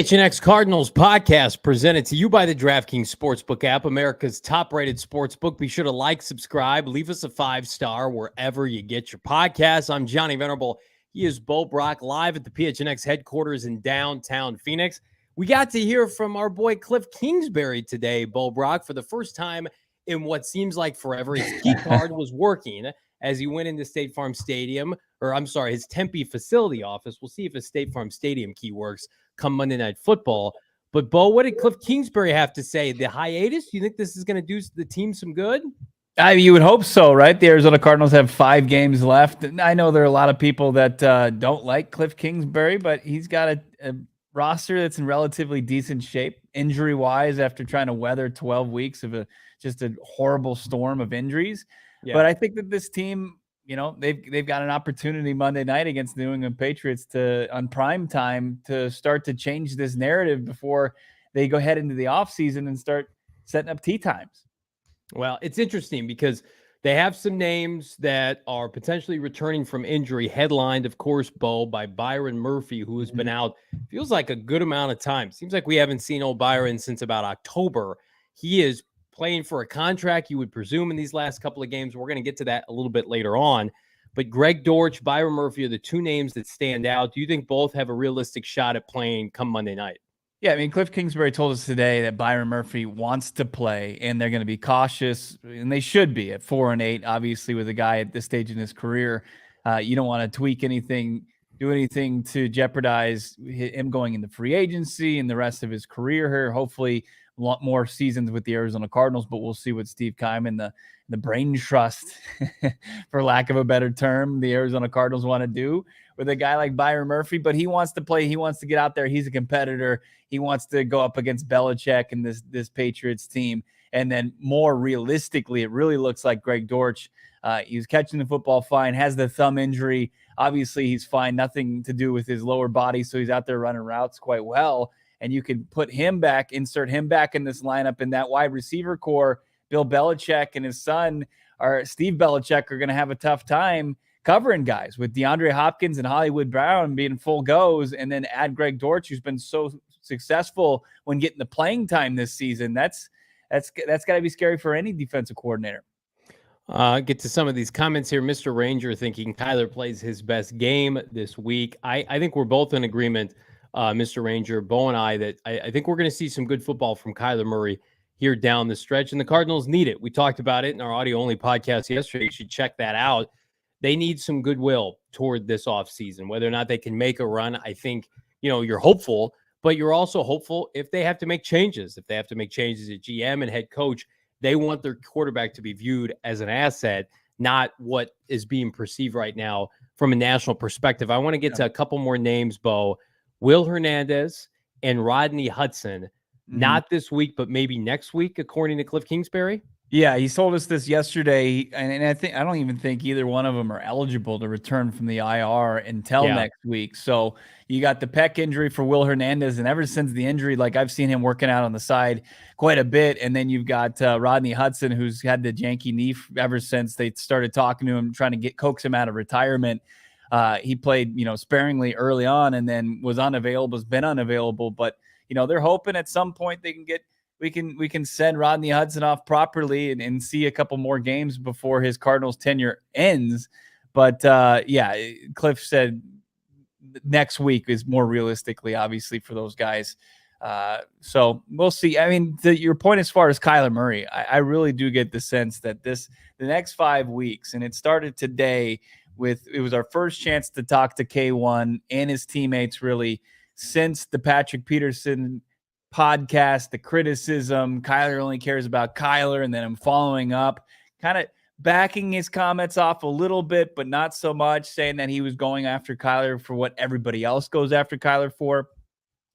PHNX Cardinals podcast presented to you by the DraftKings Sportsbook app, America's top-rated sportsbook. Be sure to like, subscribe, leave us a 5-star wherever you get your podcasts. I'm Johnny Venerable. He is Bo Brock live at the PHNX headquarters in downtown Phoenix. We got to hear from our boy Kliff Kingsbury today, Bo Brock, for the first time in what seems like forever. His key card was working as he went into State Farm Stadium, his Tempe facility office. We'll see if his State Farm Stadium key works come Monday Night Football. But, Bo, what did Kliff Kingsbury have to say? The hiatus, do you think this is going to do the team some good? You would hope so, right? The Arizona Cardinals have 5 games left. I know there are a lot of people that don't like Kliff Kingsbury, but he's got a roster that's in relatively decent shape injury-wise after trying to weather 12 weeks of just a horrible storm of injuries. Yeah. But I think that this team, they've got an opportunity Monday night against the New England Patriots on prime time to start to change this narrative before they go head into the offseason and start setting up tee times. Well, it's interesting because they have some names that are potentially returning from injury, headlined, of course, Bo, by Byron Murphy, who has been out, feels like a good amount of time. Seems like we haven't seen old Byron since about October. He is playing for a contract, you would presume, in these last couple of games. We're going to get to that a little bit later on. But Greg Dortch, Byron Murphy are the two names that stand out. Do you think both have a realistic shot at playing come Monday night? Yeah, I mean, Kliff Kingsbury told us today that Byron Murphy wants to play, and they're going to be cautious, and they should be at 4-8. Obviously, with a guy at this stage in his career, you don't want to tweak anything, do anything to jeopardize him going into free agency and the rest of his career here. Hopefully, a lot more seasons with the Arizona Cardinals, but we'll see what Steve Keim and the brain trust, for lack of a better term, the Arizona Cardinals want to do with a guy like Byron Murphy. But he wants to play. He wants to get out there. He's a competitor. He wants to go up against Belichick and this Patriots team. And then more realistically, it really looks like Greg Dortch. He was catching the football fine, has the thumb injury. Obviously, he's fine. Nothing to do with his lower body, so he's out there running routes quite well. And you can put him back, insert him back in this lineup in that wide receiver core. Bill Belichick and his son, Steve Belichick, are going to have a tough time covering guys with DeAndre Hopkins and Hollywood Brown being full goes, and then add Greg Dortch, who's been so successful when getting the playing time this season. That's got to be scary for any defensive coordinator. Get to some of these comments here. Mr. Ranger thinking Kyler plays his best game this week. I think we're both in agreement, Mr. Ranger, Bo and I, that I think we're going to see some good football from Kyler Murray here down the stretch, and the Cardinals need it. We talked about it in our audio-only podcast yesterday. You should check that out. They need some goodwill toward this offseason, whether or not they can make a run. I think, you're hopeful, but you're also hopeful if they have to make changes. If they have to make changes at GM and head coach, they want their quarterback to be viewed as an asset, not what is being perceived right now from a national perspective. I want to get to a couple more names, Bo. Will Hernandez and Rodney Hudson, not this week, but maybe next week, according to Kliff Kingsbury. Yeah, he told us this yesterday, and I don't even think either one of them are eligible to return from the IR until next week. So you got the pec injury for Will Hernandez, and ever since the injury, like I've seen him working out on the side quite a bit. And then you've got Rodney Hudson, who's had the janky knee ever since they started talking to him, trying to coax him out of retirement. He played, sparingly early on, and then was unavailable, has been unavailable. But they're hoping at some point they can get. We can send Rodney Hudson off properly and see a couple more games before his Cardinals tenure ends. But Kliff said next week is more realistically, obviously, for those guys. So we'll see. I mean, your point as far as Kyler Murray, I really do get the sense that the next 5 weeks, and it started today it was our first chance to talk to K1 and his teammates really since the Patrick Peterson podcast, the criticism, Kyler only cares about Kyler, and then I'm following up, kind of backing his comments off a little bit, but not so much, saying that he was going after Kyler for what everybody else goes after Kyler for,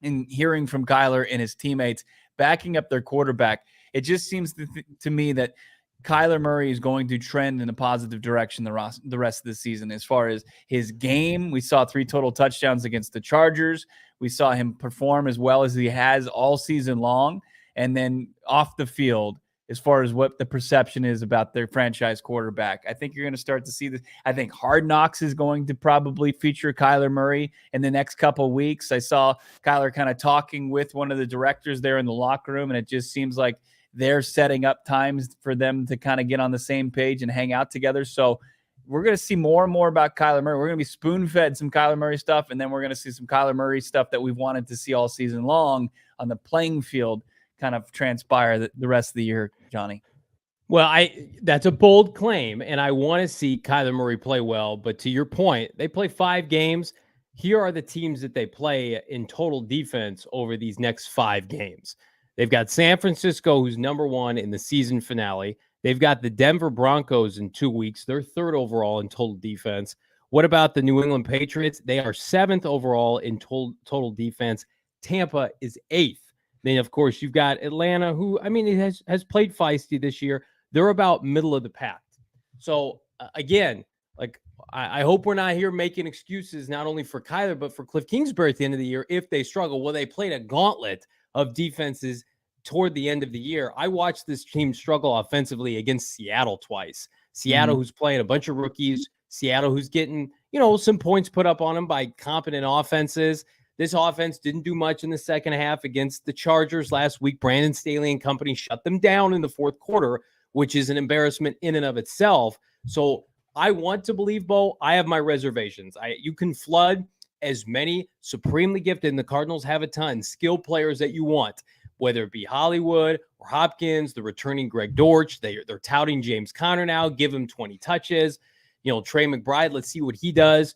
and hearing from Kyler and his teammates backing up their quarterback. It just seems to me that Kyler Murray is going to trend in a positive direction the rest of the season. As far as his game, we saw 3 total touchdowns against the Chargers. We saw him perform as well as he has all season long. And then off the field, as far as what the perception is about their franchise quarterback. I think you're going to start to see this. I think Hard Knocks is going to probably feature Kyler Murray in the next couple of weeks. I saw Kyler kind of talking with one of the directors there in the locker room, and it just seems like they're setting up times for them to kind of get on the same page and hang out together. So we're going to see more and more about Kyler Murray. We're going to be spoon-fed some Kyler Murray stuff, and then we're going to see some Kyler Murray stuff that we've wanted to see all season long on the playing field kind of transpire the rest of the year, Johnny. Well, that's a bold claim, and I want to see Kyler Murray play well. But to your point, they play 5 games. Here are the teams that they play in total defense over these next 5 games. They've got San Francisco, who's number 1 in the season finale. They've got the Denver Broncos in 2 weeks. They're 3rd overall in total defense. What about the New England Patriots? They are 7th overall in total defense. Tampa is 8th. Then, of course, you've got Atlanta, who, I mean, it has played feisty this year. They're about middle of the pack. So, again, like, I hope we're not here making excuses not only for Kyler, but for Kliff Kingsbury at the end of the year if they struggle. Well, they played a gauntlet of defenses toward the end of the year. I watched this team struggle offensively against Seattle twice. Seattle, who's playing a bunch of rookies. Seattle, who's getting, some points put up on them by competent offenses. This offense didn't do much in the second half against the Chargers last week. Brandon Staley and company shut them down in the fourth quarter, which is an embarrassment in and of itself. So I want to believe, Bo. I have my reservations. You can flood as many supremely gifted, and the Cardinals have a ton, skilled players that you want, whether it be Hollywood or Hopkins, the returning Greg Dortch. They're touting James Conner now. Give him 20 touches. Trey McBride, let's see what he does.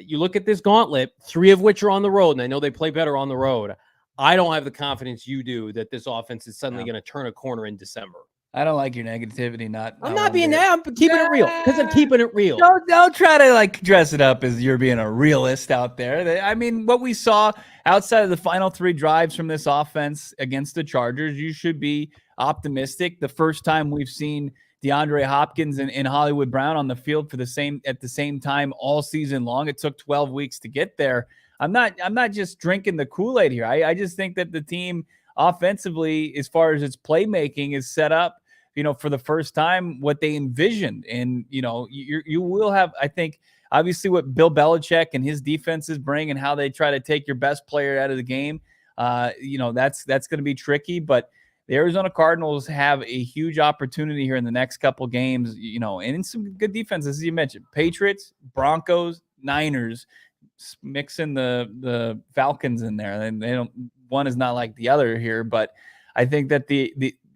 You look at this gauntlet, 3 of which are on the road, and I know they play better on the road. I don't have the confidence you do that this offense is suddenly going to turn a corner in December. I don't like your negativity. I'm not being that. I'm keeping it real because I'm keeping it real. Don't try to dress it up as you're being a realist out there. I mean, what we saw outside of the final 3 drives from this offense against the Chargers, you should be optimistic. The first time we've seen DeAndre Hopkins and Hollywood Brown on the field at the same time all season long. It took 12 weeks to get there. I'm not just drinking the Kool-Aid here. I just think that the team offensively, as far as its playmaking, is set up, for the first time what they envisioned. And, you will have, I think, obviously what Bill Belichick and his defenses bring and how they try to take your best player out of the game. That's going to be tricky, but the Arizona Cardinals have a huge opportunity here in the next couple games, and in some good defenses, as you mentioned, Patriots, Broncos, Niners, mix in the Falcons in there. And one is not like the other here, but I think that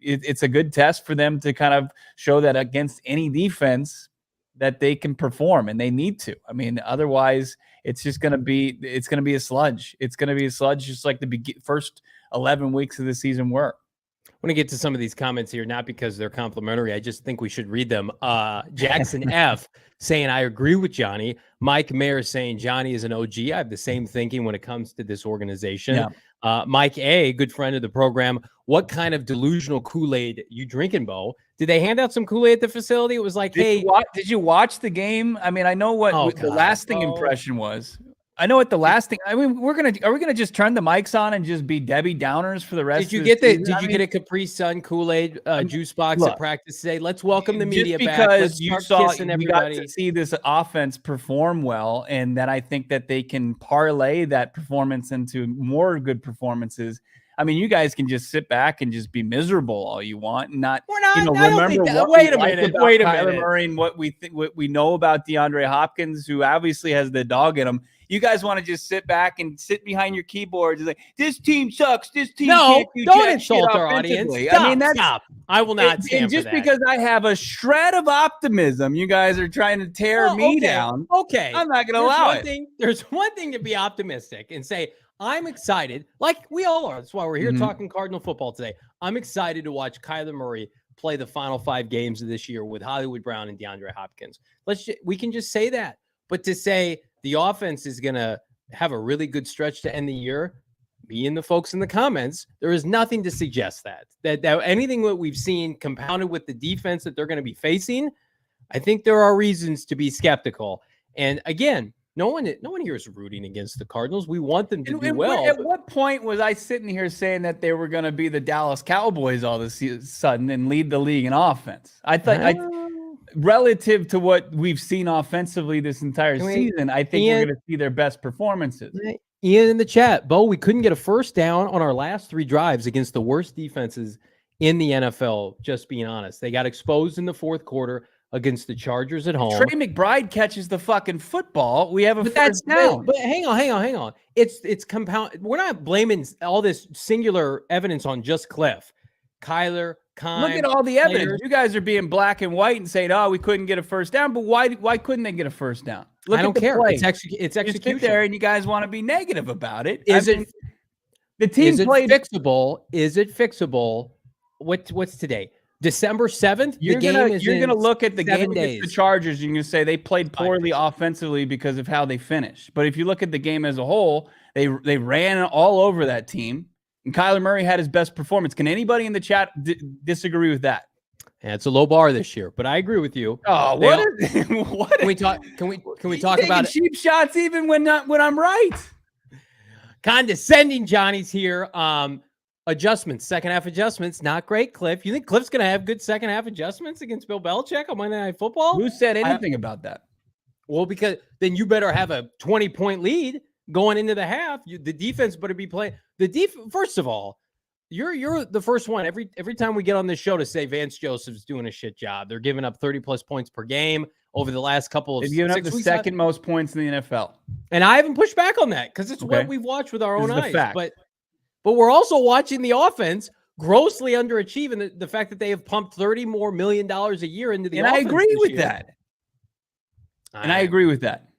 it's a good test for them to kind of show that against any defense that they can perform, and they need to. I mean, otherwise it's going to be a sludge. It's going to be a sludge, just like the first 11 weeks of the season were. I want to get to some of these comments here, not because they're complimentary. I just think we should read them. Jackson F. saying, I agree with Johnny. Mike Mayer saying, Johnny is an OG. I have the same thinking when it comes to this organization. Yeah. Mike A., good friend of the program, what kind of delusional Kool-Aid you drinking, Bo? Did they hand out some Kool-Aid at the facility? It was like, did you watch the game? I mean, I know what the lasting impression was. I know what the last thing. I mean, are we gonna just turn the mics on and just be Debbie Downers for the rest? Did you get a Capri Sun Kool-Aid juice box at practice today? Let's welcome the media back. Because you got to see this offense perform well, and that I think that they can parlay that performance into more good performances. I mean, you guys can just sit back and just be miserable all you want, and not. We're not. Remember what? Wait a minute. Murray and what we think, what we know about DeAndre Hopkins, who obviously has the dog in him. You guys want to just sit back and sit behind your keyboards and like, this team sucks. This team can't do don't insult our audience. Stop. I will not stand for that. Just because I have a shred of optimism, you guys are trying to tear me down. Okay. I'm not going to allow it. There's one thing to be optimistic and say, I'm excited, like we all are. That's why we're here talking Cardinal football today. I'm excited to watch Kyler Murray play the final 5 games of this year with Hollywood Brown and DeAndre Hopkins. We can just say that. But to say the offense is going to have a really good stretch to end the year, me and the folks in the comments, there is nothing to suggest that anything that we've seen compounded with the defense that they're going to be facing, I think there are reasons to be skeptical. And again, No one here is rooting against the Cardinals. We want them to do well. well. At what point was I sitting here saying that they were going to be the Dallas Cowboys all of a sudden and lead the league in offense? I thought, relative to what we've seen offensively this entire season, I think we're going to see their best performances. Ian in the chat, Bo, we couldn't get a first down on our last 3 drives against the worst defenses in the NFL. Just being honest, they got exposed in the 4th quarter against the Chargers at home. Trey McBride catches the fucking football. We have a first down. But hang on. It's compound. We're not blaming all this singular evidence on just Kliff. Kyler, Keim. Look at all the evidence. You guys are being black and white and saying, "Oh, we couldn't get a first down." But why couldn't they get a first down? I don't care. It's execution. You sit there and you guys want to be negative about it. The team played fixable? Is it fixable? What's today? December 7th. You're gonna look at the game against the Chargers and you're gonna say they played poorly offensively because of how they finished. But if you look at the game as a whole, they ran all over that team, and Kyler Murray had his best performance. Can anybody in the chat disagree with that? Yeah, it's a low bar this year, but I agree with you. Oh, what? Can we talk? Can we talk about cheap shots even when I'm right? Condescending Johnny's here. Adjustments, second half adjustments, not great, Kliff. You think Kliff's going to have good second half adjustments against Bill Belichick on Monday Night Football? Who said anything about that? Well, because then you better have a 20-point lead going into the half. The defense better be playing. First of all, you're the first one every time we get on this show to say Vance Joseph's doing a shit job. They're giving up 30+ points per game over the last couple of. They've given up the second most points in the NFL, and I haven't pushed back on that because it's what we've watched with our own eyes. But we're also watching the offense grossly underachieving the fact that they have pumped $30 more million a year into the offense. And I agree with that. I agree with that.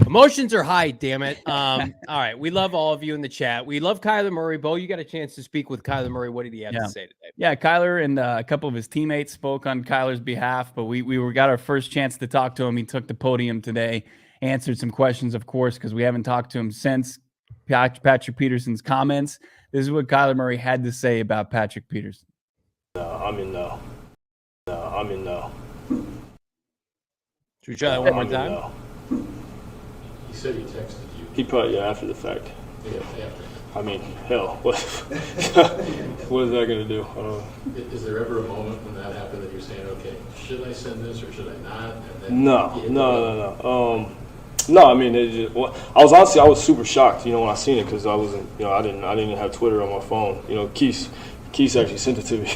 Emotions are high, damn it. All right. We love all of you in the chat. We love Kyler Murray. Bo, you got a chance to speak with Kyler Murray. What did he have to say today? Yeah, Kyler and a couple of his teammates spoke on Kyler's behalf, but we got our first chance to talk to him. He took the podium today, answered some questions, of course, because we haven't talked to him since Patrick Peterson's comments. This is what Kyler Murray had to say about Patrick Peterson. I'm in no. Should we try that one more time? No. He said he texted you. He probably, after the fact. Yeah. I mean, hell, what is that going to do? Is there ever a moment when that happened that you're saying, okay, should I send this or should I not? And then No. No, I mean, I was super shocked, when I seen it because I wasn't, I didn't have Twitter on my phone. Keith actually sent it to me.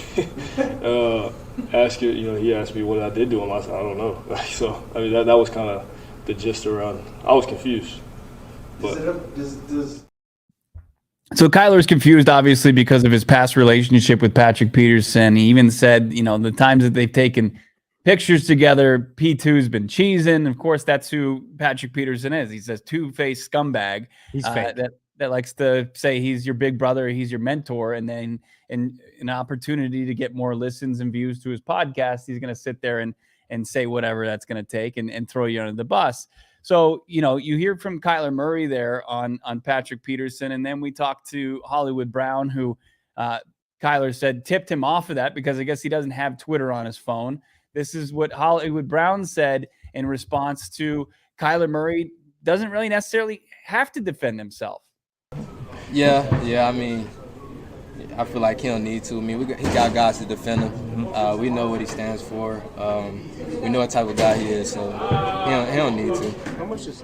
He asked me what I did to him. I said, I don't know. So, I mean, that was kind of the gist around. I was confused. But So Kyler's confused, obviously, because of his past relationship with Patrick Peterson. He even said, the times that they've taken pictures together, P2's been cheesing. Of course, that's who Patrick Peterson is. He's a two-faced scumbag. He's fake. That likes to say he's your big brother, he's your mentor, and then in an opportunity to get more listens and views to his podcast, he's going to sit there and say whatever that's going to take and throw you under the bus. So, you hear from Kyler Murray there on Patrick Peterson, and then we talked to Hollywood Brown, who Kyler said tipped him off of that because I guess he doesn't have Twitter on his phone. This is what Hollywood Brown said in response to Kyler Murray doesn't really necessarily have to defend himself. Yeah. I mean, I feel like he don't need to. I mean, he got guys to defend him. We know what he stands for. We know what type of guy he is, so he don't need to. how much is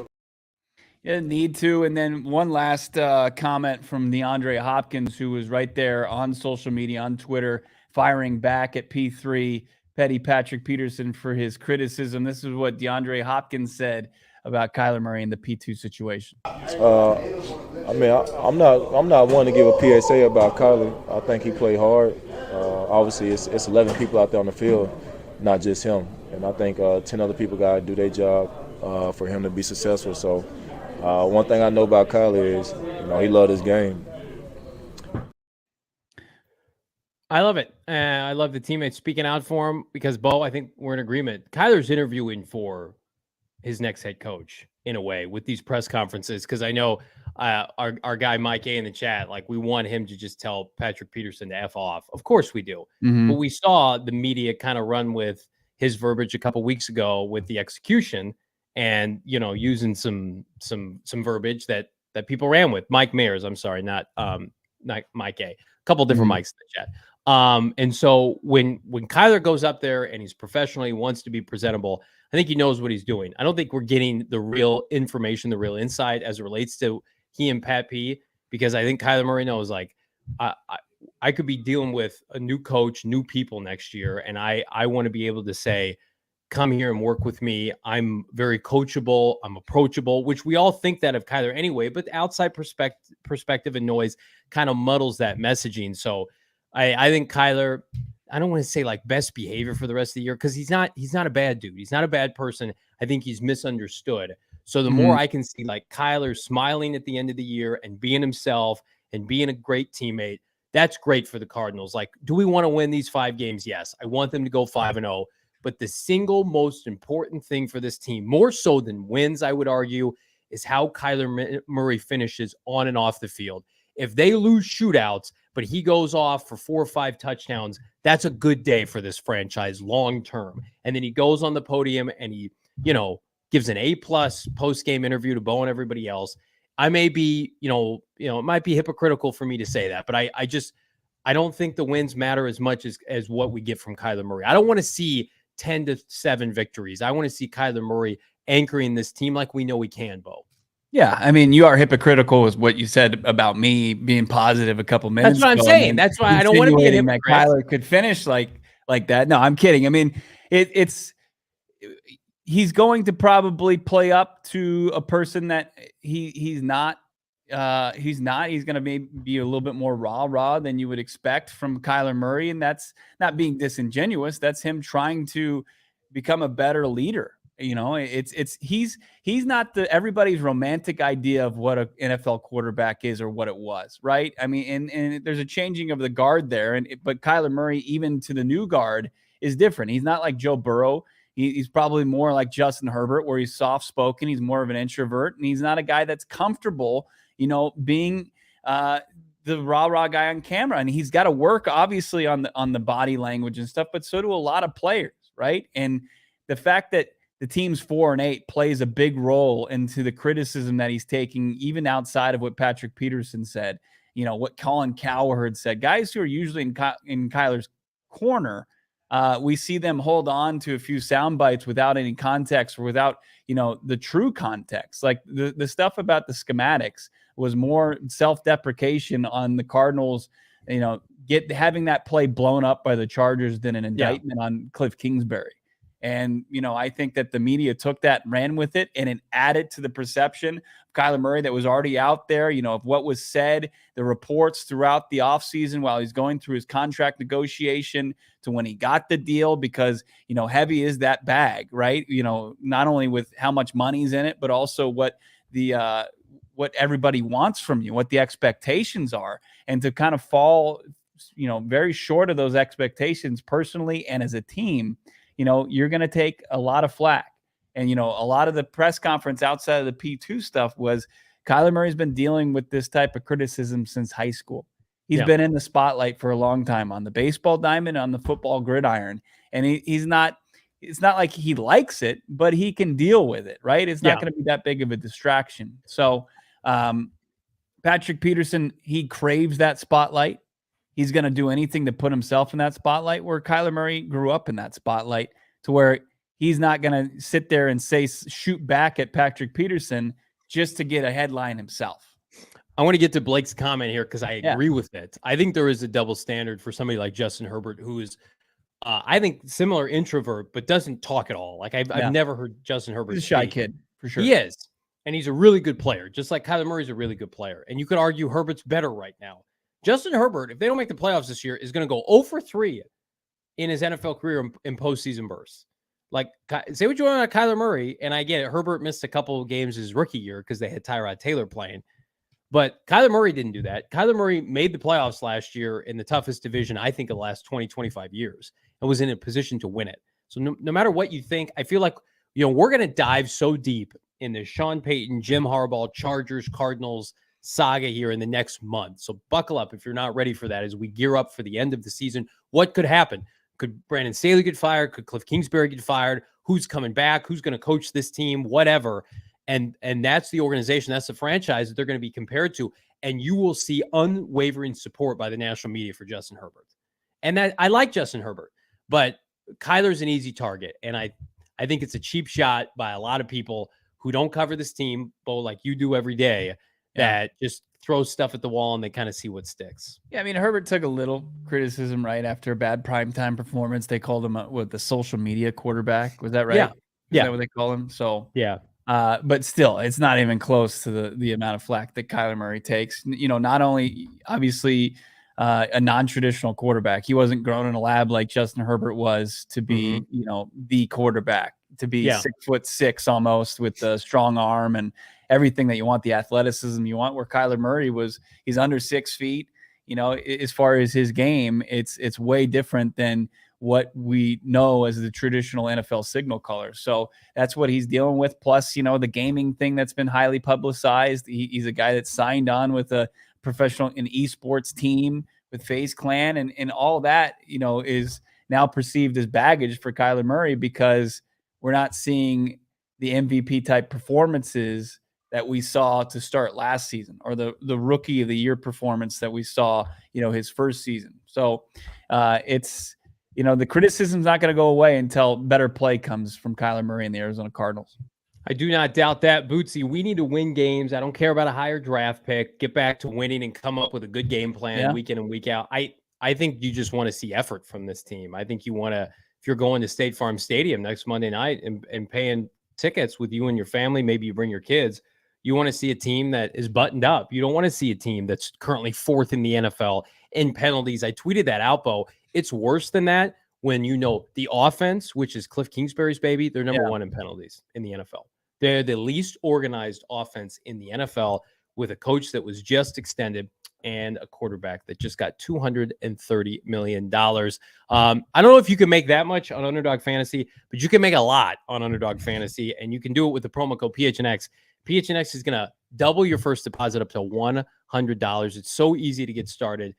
He didn't need to. And then one last comment from DeAndre Hopkins, who was right there on social media, on Twitter, firing back at P3, Petty Patrick Peterson, for his criticism. This is what DeAndre Hopkins said about Kyler Murray in the P2 situation. I mean, I'm not one to give a PSA about Kyler. I think he played hard. Obviously, it's 11 people out there on the field, not just him. And I think 10 other people got to do their job for him to be successful. So one thing I know about Kyler is, he loved his game. I love it. I love the teammates speaking out for him because, Bo, I think we're in agreement. Kyler's interviewing for his next head coach in a way with these press conferences, because I know our guy Mike A in the chat, like, we want him to just tell Patrick Peterson to F off. Of course we do. Mm-hmm. But we saw the media kind of run with his verbiage a couple weeks ago with the execution, and, using some verbiage that people ran with. Mike Mayers, I'm sorry, not Mike A. A couple different mics in the chat. And so when Kyler goes up there and he's professional, he wants to be presentable, I think he knows what he's doing. I don't think we're getting the real information, the real insight as it relates to he and Pat P, because I think Kyler Murray knows, like, I could be dealing with a new coach, new people next year, and I want to be able to say, come here and work with me. I'm very coachable. I'm approachable, which we all think that of Kyler anyway, but the outside perspective and noise kind of muddles that messaging. So I think Kyler, I don't want to say like best behavior for the rest of the year, because he's not a bad dude. He's not a bad person. I think he's misunderstood. So the more I can see like Kyler smiling at the end of the year and being himself and being a great teammate, that's great for the Cardinals. Like, do we want to win these 5 games? Yes. I want them to go 5-0. But the single most important thing for this team, more so than wins, I would argue, is how Kyler Murray finishes on and off the field. If they lose shootouts, but he goes off for 4 or 5 touchdowns, that's a good day for this franchise long term. And then he goes on the podium and he, gives an A+ post-game interview to Bo and everybody else. I may be, it might be hypocritical for me to say that, but I don't think the wins matter as much as what we get from Kyler Murray. I don't want to see 10-7 victories. I want to see Kyler Murray anchoring this team like we know we can, Bo. Yeah, I mean, you are hypocritical with what you said about me being positive a couple minutes ago. That's what I'm saying. That's why I don't want to be a hypocrite. Kyler could finish like that. No, I'm kidding. I mean, he's going to probably play up to a person that he's not. He's going to maybe be a little bit more raw than you would expect from Kyler Murray. And that's not being disingenuous. That's him trying to become a better leader. He's not everybody's romantic idea of what an NFL quarterback is or what it was. Right. I mean, and there's a changing of the guard there. But Kyler Murray, even to the new guard, is different. He's not like Joe Burrow. He's probably more like Justin Herbert, where he's soft spoken. He's more of an introvert, and he's not a guy that's comfortable being the rah-rah guy on camera. And he's got to work, obviously, on the body language and stuff, but so do a lot of players, right? And the fact that the team's 4-8 plays a big role into the criticism that he's taking, even outside of what Patrick Peterson said, what Colin Cowherd said. Guys who are usually in Kyler's corner, we see them hold on to a few sound bites without any context or without, the true context. Like the stuff about the schematics was more self-deprecation on the Cardinals, having that play blown up by the Chargers than an indictment on Kliff Kingsbury. And, I think that the media took that and ran with it, and it added to the perception of Kyler Murray that was already out there, of what was said, the reports throughout the offseason while he's going through his contract negotiation to when he got the deal, because, heavy is that bag, right? Not only with how much money's in it, but also what everybody wants from you, what the expectations are, and to kind of fall, very short of those expectations personally and as a team, you're going to take a lot of flack. And, a lot of the press conference outside of the P2 stuff was Kyler Murray's been dealing with this type of criticism since high school. He's been in the spotlight for a long time on the baseball diamond, on the football gridiron. And it's not like he likes it, but he can deal with it, right? It's not going to be that big of a distraction. So Patrick Peterson, he craves that spotlight. He's going to do anything to put himself in that spotlight, where Kyler Murray grew up in that spotlight, to where he's not going to sit there and shoot back at Patrick Peterson just to get a headline himself. I want to get to Blake's comment here because I agree with it. I think there is a double standard for somebody like Justin Herbert, who is, I think, similar introvert, but doesn't talk at all. Like I've never heard Justin Herbert. He's a shy kid, for sure. He is. And he's a really good player, just like Kyler Murray's a really good player. And you could argue Herbert's better right now. Justin Herbert, if they don't make the playoffs this year, is going to go 0-for-3 in his NFL career in postseason bursts. Like, say what you want about Kyler Murray, and I get it. Herbert missed a couple of games his rookie year because they had Tyrod Taylor playing. But Kyler Murray didn't do that. Kyler Murray made the playoffs last year in the toughest division, I think, of the last 20, 25 years, and was in a position to win it. So no matter what you think, I feel like, we're going to dive so deep in the Sean Payton, Jim Harbaugh, Chargers, Cardinals saga here in the next month. So buckle up if you're not ready for that as we gear up for the end of the season. What could happen? Could Brandon Staley get fired? Could Kliff Kingsbury get fired? who's coming back, who's going to coach this team, whatever. And that's the organization, that's the franchise that they're going to be compared to. And you will see unwavering support by the national media for Justin Herbert. And that I like Justin Herbert, but Kyler's an easy target. And I think it's a cheap shot by a lot of people who don't cover this team, Bo, like you do every day, that just throw stuff at the wall and they kind of see what sticks. Yeah, I mean, Herbert took a little criticism right after a bad primetime performance. They called him the social media quarterback. Was that right? Yeah. Is that what they call him? So yeah. But still, it's not even close to the amount of flack that Kyler Murray takes. Not only obviously a non-traditional quarterback, he wasn't grown in a lab like Justin Herbert was to be, the quarterback, to be 6'6" almost with a strong arm and everything that you want, the athleticism you want. Where Kyler Murray he's under 6 feet. As far as his game, it's way different than what we know as the traditional NFL signal caller. So that's what he's dealing with. Plus, the gaming thing that's been highly publicized. He's a guy that signed on with a professional and esports team with FaZe Clan, and all that, is now perceived as baggage for Kyler Murray because we're not seeing the MVP type performances that we saw to start last season, or the rookie of the year performance that we saw, his first season. So it's, the criticism's not going to go away until better play comes from Kyler Murray and the Arizona Cardinals. I do not doubt that, Bootsy. We need to win games. I don't care about a higher draft pick. Get back to winning and come up with a good game plan week in and week out. I think you just want to see effort from this team. I think you want to, if you're going to State Farm Stadium next Monday night and paying tickets with you and your family, maybe you bring your kids, you want to see a team that is buttoned up. You don't want to see a team that's currently 4th in the NFL in penalties. I tweeted that out, Bo. It's worse than that when the offense, which is Kliff Kingsbury's baby, they're number 1 in penalties in the NFL. They're the least organized offense in the NFL with a coach that was just extended and a quarterback that just got $230 million. I don't know if you can make that much on Underdog Fantasy, but you can make a lot on Underdog Fantasy, and you can do it with the promo code PHNX. PHNX is going to double your first deposit up to $100. It's so easy to get started.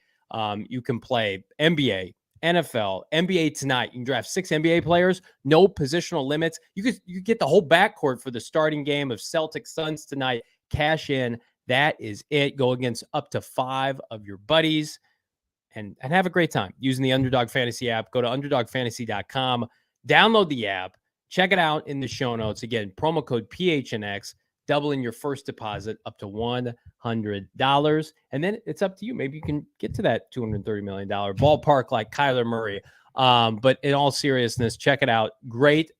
You can play NBA, NFL, NBA tonight. You can draft 6 NBA players, no positional limits. You get the whole backcourt for the starting game of Celtics Suns tonight. Cash in. That is it. Go against up to 5 of your buddies and have a great time using the Underdog Fantasy app. Go to underdogfantasy.com, download the app, check it out in the show notes. Again, promo code PHNX, doubling your first deposit up to $100. And then it's up to you. Maybe you can get to that $230 million ballpark like Kyler Murray. But in all seriousness, check it out. Great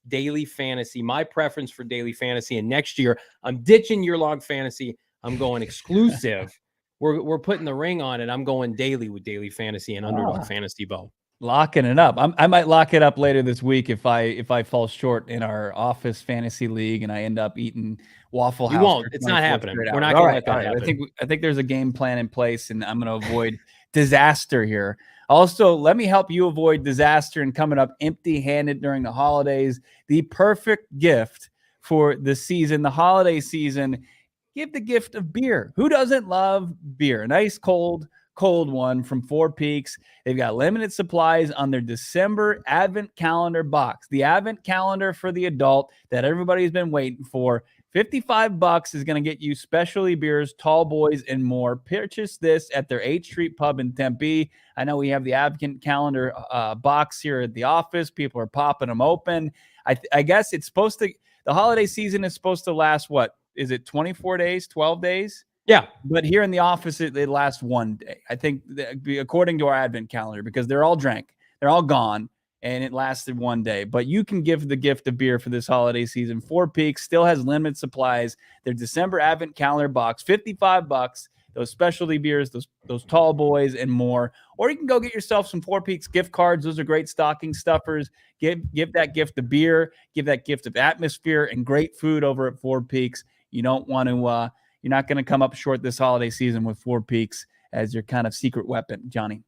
daily fantasy. My preference for daily fantasy. And next year, I'm ditching year-long fantasy. I'm going exclusive. We're putting the ring on it. I'm going daily with daily fantasy and Underdog Fantasy, Bo. Locking it up. I might lock it up later this week if I fall short in our office fantasy league and I end up eating Waffle House. You won't. It's not happening. We're not going to let that happen. I think there's a game plan in place, and I'm going to avoid disaster here. Also, let me help you avoid disaster and coming up empty-handed during the holidays. The perfect gift for the season, the holiday season. Give the gift of beer. Who doesn't love beer? A nice cold one from Four Peaks. They've got limited supplies on their December Advent Calendar box. The Advent Calendar for the adult that everybody's been waiting for. $55 is going to get you specialty beers, tall boys, and more. Purchase this at their 8th Street Pub in Tempe. I know we have the Advent Calendar box here at the office. People are popping them open. I guess it's supposed to, the holiday season is supposed to last, what? Is it 24 days, 12 days? Yeah. But here in the office, it lasts 1 day. I think according to our Advent Calendar, because they're all drank. They're all gone. And it lasted 1 day. But you can give the gift of beer for this holiday season. Four Peaks still has limited supplies. Their December Advent Calendar box, $55. Those specialty beers, those tall boys, and more. Or you can go get yourself some Four Peaks gift cards. Those are great stocking stuffers. Give that gift of beer. Give that gift of atmosphere and great food over at Four Peaks. You don't want to. You're not going to come up short this holiday season with Four Peaks as your kind of secret weapon, Johnny.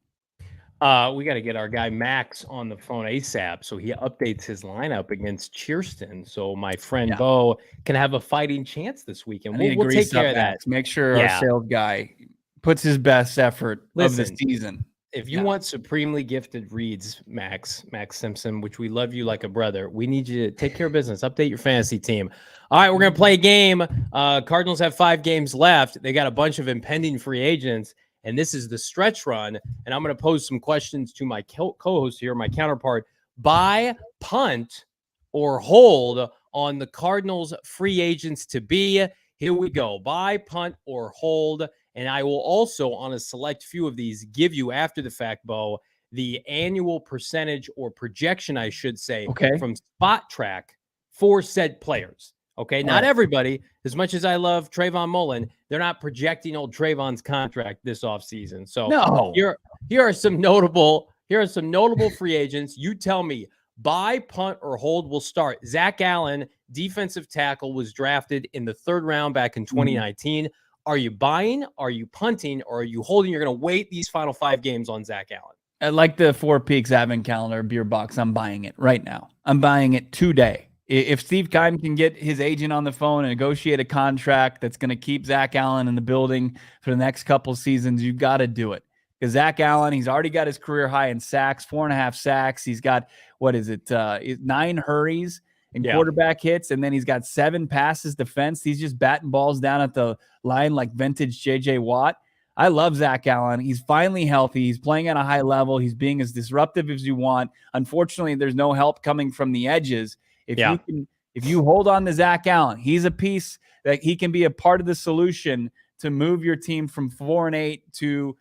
We got to get our guy Max on the phone ASAP so he updates his lineup against Cheerston so my friend Bo can have a fighting chance this weekend. We'll take care of that. Make sure our sales guy puts his best effort of the season. if you want supremely gifted reads, Max Simpson, which we love you like a brother, we need you to take care of business. Update your fantasy team. All right, we're going to play a game. Cardinals have 5 games left. They got a bunch of impending free agents, and this is the stretch run. And I'm going to pose some questions to my co-host here, my counterpart. Buy, punt, or hold on the Cardinals free agents to be. Here we go. Buy, punt, or hold. And I will also, on a select few of these, give you, after the fact, Bo, the annual percentage or projection, I should say, from Spot Track for said players. Okay, not everybody. As much as I love Trayvon Mullen, they're not projecting old Trayvon's contract this offseason. So here are some notable free agents. You tell me, buy, punt, or hold. Will start. Zach Allen, defensive tackle, was drafted in the 3rd round back in 2019. Are you buying? Are you punting? Or are you holding? You're going to wait these final 5 games on Zach Allen. I like the 4 Peaks advent calendar beer box. I'm buying it right now. I'm buying it today. If Steve Keim can get his agent on the phone and negotiate a contract that's going to keep Zach Allen in the building for the next couple of seasons, you've got to do it. Because Zach Allen, he's already got his career high in sacks, 4.5 sacks. He's got, 9 hurries and quarterback hits, and then he's got 7 passes defense. He's just batting balls down at the line like vintage J.J. Watt. I love Zach Allen. He's finally healthy. He's playing at a high level. He's being as disruptive as you want. Unfortunately, there's no help coming from the edges. If you hold on to Zach Allen, he's a piece that he can be a part of the solution to move your team from 4-8 to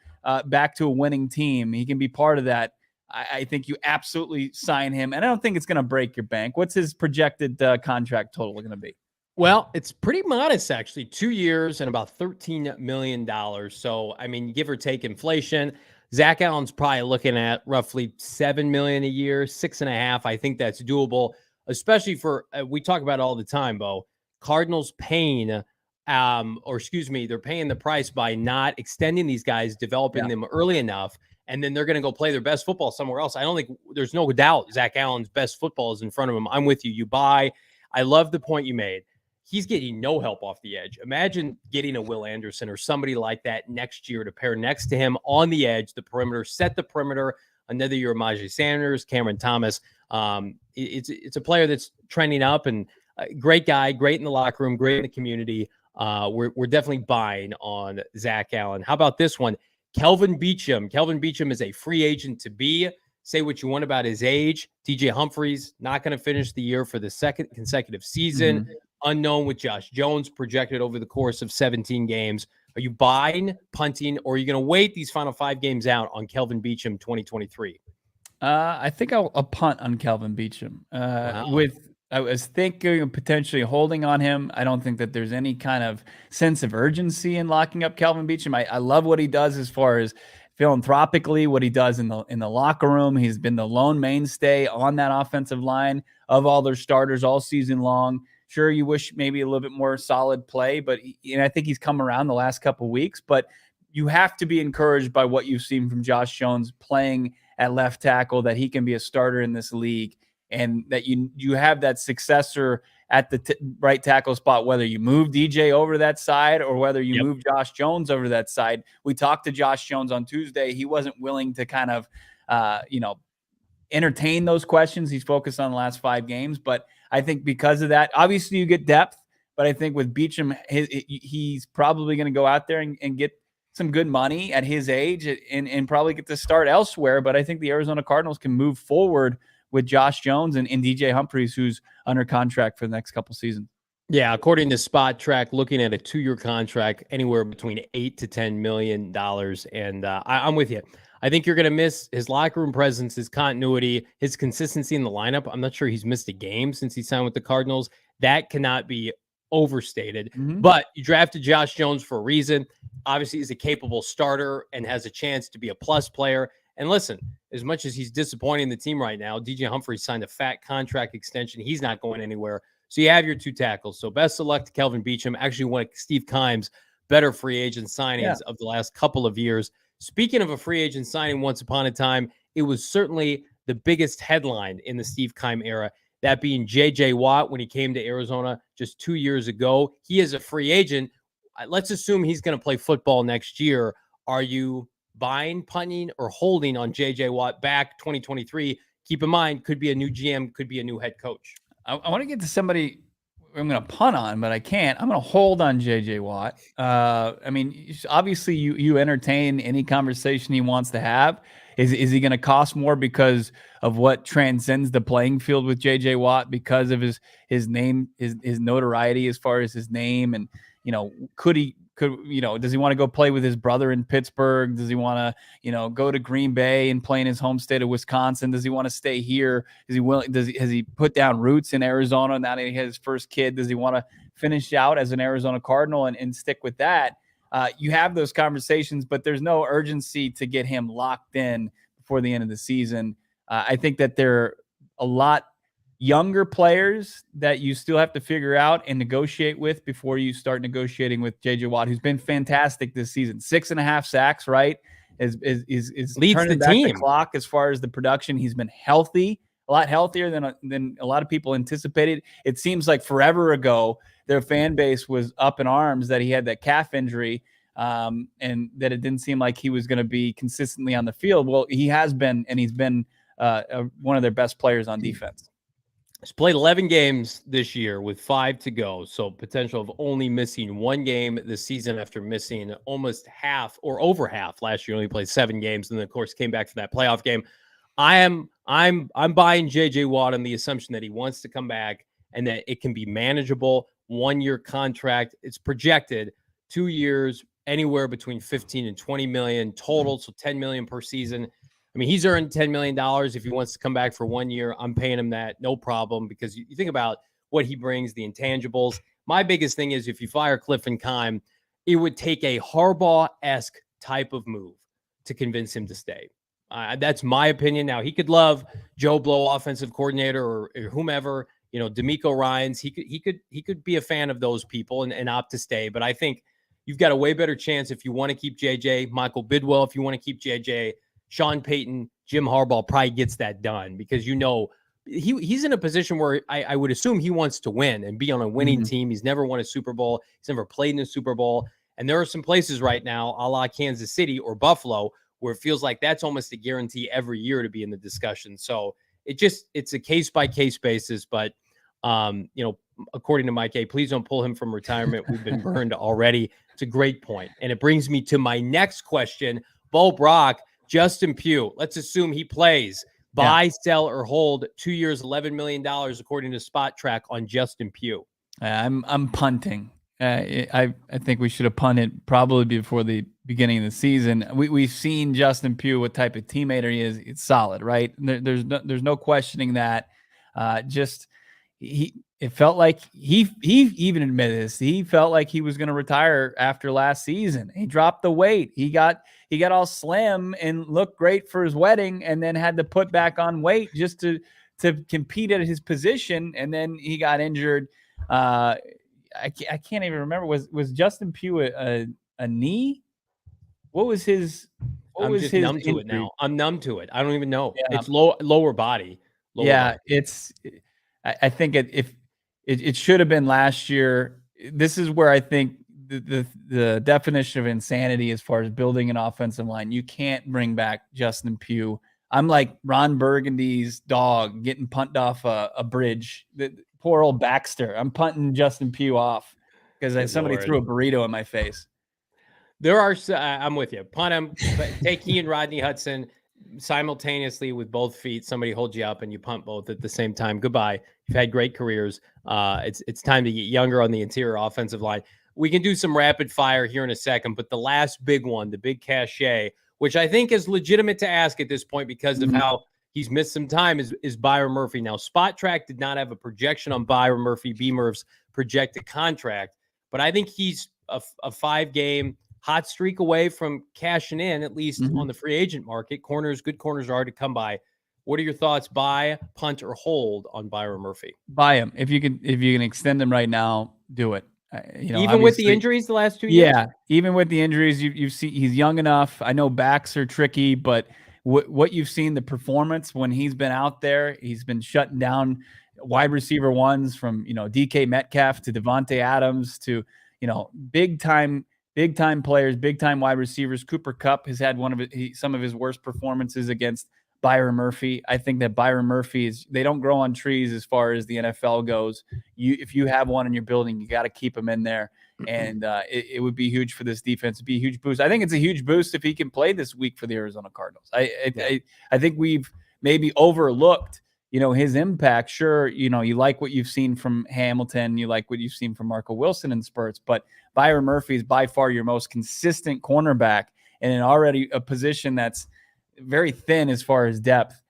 back to a winning team. He can be part of that. I think you absolutely sign him, and I don't think it's going to break your bank. What's his projected contract total going to be? Well, it's pretty modest, actually. 2 years and about $13 million. So, I mean, give or take inflation, Zach Allen's probably looking at roughly $7 million a year, 6.5. I think that's doable, especially for we talk about it all the time, Bo. Cardinals paying, they're paying the price by not extending these guys, developing them early enough, and then they're going to go play their best football somewhere else. I don't think there's no doubt Zach Allen's best football is in front of him. I'm with you. You buy. I love the point you made. He's getting no help off the edge. Imagine getting a Will Anderson or somebody like that next year to pair next to him on the edge, the perimeter, set the perimeter. Another year, Majay Sanders, Cameron Thomas. It's a player that's trending up, and great guy, great in the locker room, great in the community. We're definitely buying on Zach Allen. How about this one? Kelvin Beachum. Kelvin Beachum is a free agent to be. Say what you want about his age. DJ Humphries not going to finish the year for the 2nd consecutive season. Unknown with Josh Jones projected over the course of 17 games. Are you buying, punting, or are you going to wait these final 5 games out on Kelvin Beachum 2023? I think I'll punt on Kelvin Beachum. I was thinking of potentially holding on him. I don't think that there's any kind of sense of urgency in locking up Kelvin Beachum. I love what he does as far as philanthropically, what he does in the locker room. He's been the lone mainstay on that offensive line of all their starters all season long. Sure, you wish maybe a little bit more solid play, but I think he's come around the last couple of weeks. But you have to be encouraged by what you've seen from Josh Jones playing at left tackle, that he can be a starter in this league, and that you have that successor at the right tackle spot, whether you move DJ over to that side or whether you move Josh Jones over to that side. We talked to Josh Jones on Tuesday. He wasn't willing to kind of, entertain those questions. He's focused on the last 5 games, but I think because of that, obviously you get depth, but I think with Beachum, he's probably going to go out there and get some good money at his age and probably get to start elsewhere. But I think the Arizona Cardinals can move forward with Josh Jones and DJ Humphries, who's under contract for the next couple seasons. Yeah, according to Spot Track, looking at a 2-year contract, anywhere between $8 to $10 million. And I'm with you. I think you're going to miss his locker room presence, his continuity, his consistency in the lineup. I'm not sure he's missed a game since he signed with the Cardinals. That cannot be overstated. But you drafted Josh Jones for a reason. Obviously, he's a capable starter and has a chance to be a plus player. And listen, as much as he's disappointing the team right now, DJ Humphries signed a fat contract extension. He's not going anywhere. So you have your 2 tackles. So best of luck to Kelvin Beachum. Actually, one of Steve Keim's better free agent signings of the last couple of years. Speaking of a free agent signing once upon a time, it was certainly the biggest headline in the Steve Keim era, that being J.J. Watt when he came to Arizona just 2 years ago. He is a free agent. Let's assume he's going to play football next year. Are you buying, punting, or holding on J.J. Watt back 2023? Keep in mind, could be a new GM, could be a new head coach. I want to get to somebody I'm going to punt on, but I can't. I'm going to hold on J.J. Watt. I mean, obviously you entertain any conversation he wants to have. Is he going to cost more because of what transcends the playing field with J.J. Watt, because of his name, his notoriety as far as his name? And, does he want to go play with his brother in Pittsburgh? Does he want to, go to Green Bay and play in his home state of Wisconsin? Does he want to stay here? Is he willing? Has he put down roots in Arizona now that he has his first kid? Does he want to finish out as an Arizona Cardinal and stick with that? You have those conversations, but there's no urgency to get him locked in before the end of the season. I think that there are a lot younger players that you still have to figure out and negotiate with before you start negotiating with J.J. Watt, who's been fantastic this season. 6.5 sacks, right? Is leads turning the back team. the clock as far as the production. He's been healthy, a lot healthier than a lot of people anticipated. It seems like forever ago their fan base was up in arms that he had that calf injury, and that it didn't seem like he was going to be consistently on the field. Well, he has been, and he's been one of their best players on defense. He's played 11 games this year with 5 to go, so potential of only missing 1 game this season after missing almost half or over half last year. Only played 7 games, and then of course came back for that playoff game. I'm buying J.J. Watt on the assumption that he wants to come back and that it can be manageable. 1-year contract. It's projected 2 years, anywhere between 15 and 20 million total, so 10 million per season. I mean, he's earned $10 million. If he wants to come back for 1 year, I'm paying him that, no problem, because you think about what he brings, the intangibles. My biggest thing is if you fire Kliff and Keim, it would take a Harbaugh-esque type of move to convince him to stay. That's my opinion. Now, he could love Joe Blow, offensive coordinator, or whomever, D'Amico Ryans. He could be a fan of those people and opt to stay. But I think you've got a way better chance if you want to keep JJ, Michael Bidwell, if you want to keep JJ, Sean Payton, Jim Harbaugh probably gets that done, because he's in a position where I would assume he wants to win and be on a winning team. He's never won a Super Bowl. He's never played in a Super Bowl. And there are some places right now, a la Kansas City or Buffalo, where it feels like that's almost a guarantee every year to be in the discussion. So it's a case-by-case basis. But, according to Mike A., please don't pull him from retirement. We've been burned already. It's a great point. And it brings me to my next question. Bo Brock, Justin Pugh, let's assume he plays. Buy, sell, or hold. 2 years, $11 million, according to Spot Track, on Justin Pugh. I'm punting. I think we should have punted probably before the beginning of the season. We've seen Justin Pugh, what type of teammate he is. It's solid, right? There's no questioning that. It felt like he even admitted this. He felt like he was going to retire after last season. He dropped the weight. He got all slim and looked great for his wedding, and then had to put back on weight just to compete at his position. And then he got injured. I can't even remember. Was Justin Pugh a knee? What was his? I'm just numb to it now. I'm numb to it. I don't even know. Yeah. It's lower body. Body. I think it should have been last year. This is where I think the definition of insanity as far as building an offensive line. You can't bring back Justin Pugh. I'm like Ron Burgundy's dog getting punted off a bridge. Poor old Baxter. I'm punting Justin Pugh off because somebody threw a burrito in my face. There are, I'm with you. Punt him, take he and Rodney Hudson simultaneously with both feet. Somebody holds you up and you punt both at the same time. Goodbye. You've had great careers. It's time to get younger on the interior offensive line. We can do some rapid fire here in a second, but the last big one, the big cachet, which I think is legitimate to ask at this point because of how he's missed some time, is Byron Murphy. Now, Spot Track did not have a projection on Byron Murphy, B-Murph's projected contract, but I think he's a 5-game hot streak away from cashing in, at least on the free agent market. Good corners are hard to come by. What are your thoughts? Buy, punt, or hold on Byron Murphy? Buy him. If you can extend him right now, do it. Even with the injuries the last 2 years? Yeah, even with the injuries, you see he's young enough. I know backs are tricky, but what you've seen, the performance when he's been out there, he's been shutting down wide receiver ones from DK Metcalf to Devontae Adams to big time big time players, big time wide receivers. Cooper Kupp has had some of his worst performances against Byron Murphy. I think that Byron Murphy they don't grow on trees as far as the NFL goes. If you have one in your building, you got to keep him in there. And it would be huge for this defense. It'd be a huge boost. I think it's a huge boost if he can play this week for the Arizona Cardinals. I think we've maybe overlooked, his impact. Sure, you like what you've seen from Hamilton, you like what you've seen from Marco Wilson in spurts, but Byron Murphy is by far your most consistent cornerback, and in already a position that's very thin as far as depth.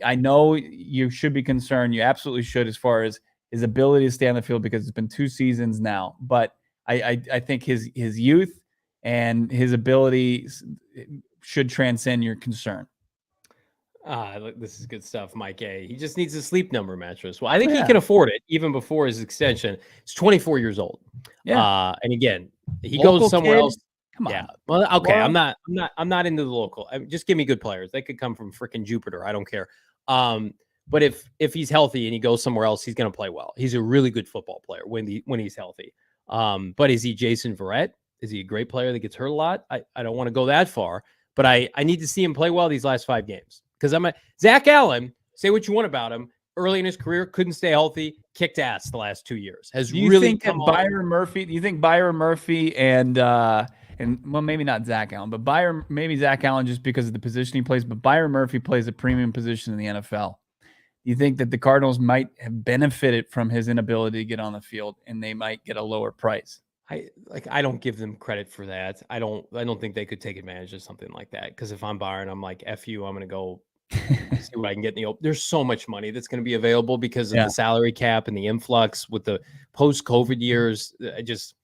I know you should be concerned. You absolutely should, as far as his ability to stay on the field, because it's been 2 seasons now. But I think his youth and his ability should transcend your concern. This is good stuff, Mike A. He just needs a Sleep Number mattress. Well, I think he can afford it even before his extension. He's 24 years old. Yeah. And again, he goes somewhere else. Come on. Yeah. Well, okay. I'm not into the local. Just give me good players. They could come from freaking Jupiter. I don't care. But if he's healthy and he goes somewhere else, he's going to play well. He's a really good football player when he's healthy. But is he Jason Verrett? Is he a great player that gets hurt a lot? I don't want to go that far, but I need to see him play well these last 5 games, because Zach Allen, say what you want about him, early in his career, couldn't stay healthy, kicked ass the last 2 years. Do you think Byron Murphy and well, maybe not Zach Allen, but maybe Zach Allen just because of the position he plays, but Byron Murphy plays a premium position in the NFL. You think that the Cardinals might have benefited from his inability to get on the field, and they might get a lower price? I don't give them credit for that. I don't think they could take advantage of something like that, because if I'm Byron, I'm like, F you, I'm going to go see what I can get in the open. There's so much money that's going to be available because of the salary cap and the influx with the post-COVID years. I just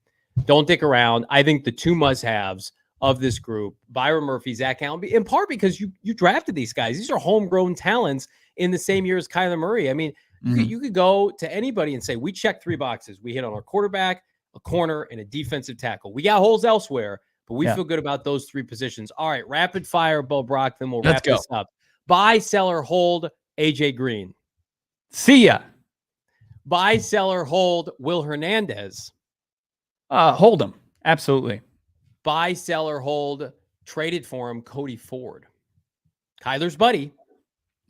don't dick around. I think the 2 must-haves of this group, Byron Murphy, Zach Allen, in part because you drafted these guys. These are homegrown talents in the same year as Kyler Murray. I mean, you could go to anybody and say, we checked 3 boxes. We hit on our quarterback, a corner, and a defensive tackle. We got holes elsewhere, but we feel good about those 3 positions. All right, rapid fire, Bo Brock, then we'll wrap this up. Buy, sell, or hold AJ Green. See ya. Buy, sell, or hold Will Hernandez. Hold him. Absolutely. Buy, sell, or hold, traded for him, Cody Ford. Kyler's buddy.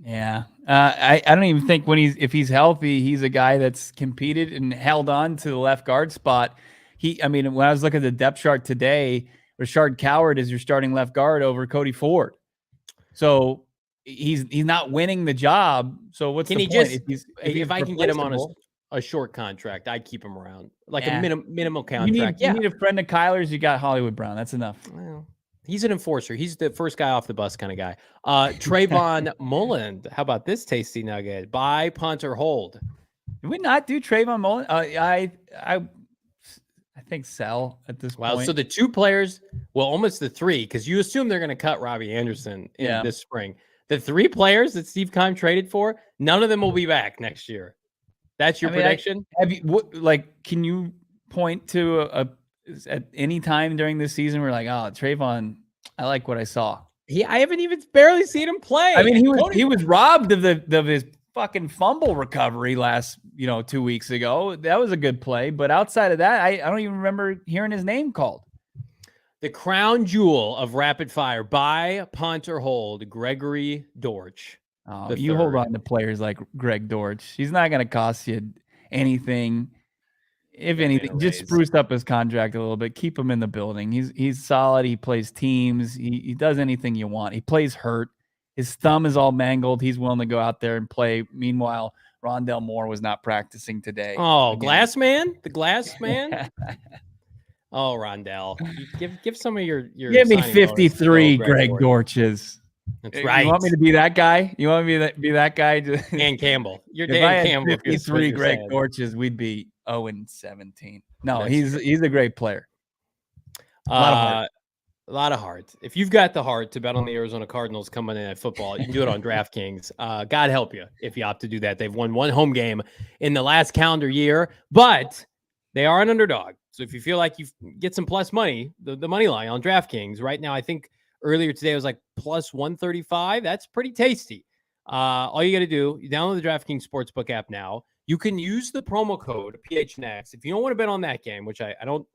Yeah. I don't even think if he's healthy, he's a guy that's competed and held on to the left guard spot. When I was looking at the depth chart today, Rashard Coward is your starting left guard over Cody Ford. So he's not winning the job. So what's the point? If I can get him on a short contract, I'd keep him around, like a minimal contract. You need a friend of Kyler's. You got Hollywood Brown. That's enough. Well, he's an enforcer. He's the first guy off the bus kind of guy. Trayvon Mullen. How about this tasty nugget? Buy, punt, or hold? Did we not do Trayvon Mullen? I think sell at this point. Well, so the 2 players, almost the 3, because you assume they're going to cut Robbie Anderson in this spring. The 3 players that Steve Keim traded for, none of them will be back next year. That's your prediction? Can you point to at any time during this season we're like, oh, Trayvon, I like what I saw? I haven't even barely seen him play. I mean, he was robbed of his fucking fumble recovery last 2 weeks ago. That was a good play, but outside of that, I don't even remember hearing his name called. The crown jewel of rapid fire: buy, punt, or hold, Gregory Dortch. Oh, you hold on to players like Greg Dortch. He's not going to cost you anything. If anything, just spruce up his contract a little bit. Keep him in the building. He's solid. He plays teams. He does anything you want. He plays hurt. His thumb is all mangled. He's willing to go out there and play. Meanwhile, Rondell Moore was not practicing today. Oh, Glass Man? The Glass Man? Oh, Rondell. Give some of your give me 53 Greg Dortches. That's right. You want me to be that guy? You want me to be that guy? Dan Campbell. You're Dan Campbell. 53 Greg Dortches, we'd be 0-17. No, he's a great player. A lot of heart. If you've got the heart to bet on the Arizona Cardinals coming in at football, you can do it on DraftKings. God help you if you opt to do that. They've won 1 home game in the last calendar year, but they are an underdog. So if you feel like you get some plus money, the money line on DraftKings right now, I think earlier today it was like plus 135. That's pretty tasty. All you got to do, you download the DraftKings Sportsbook app now. You can use the promo code PHNX. If you don't want to bet on that game, which I don't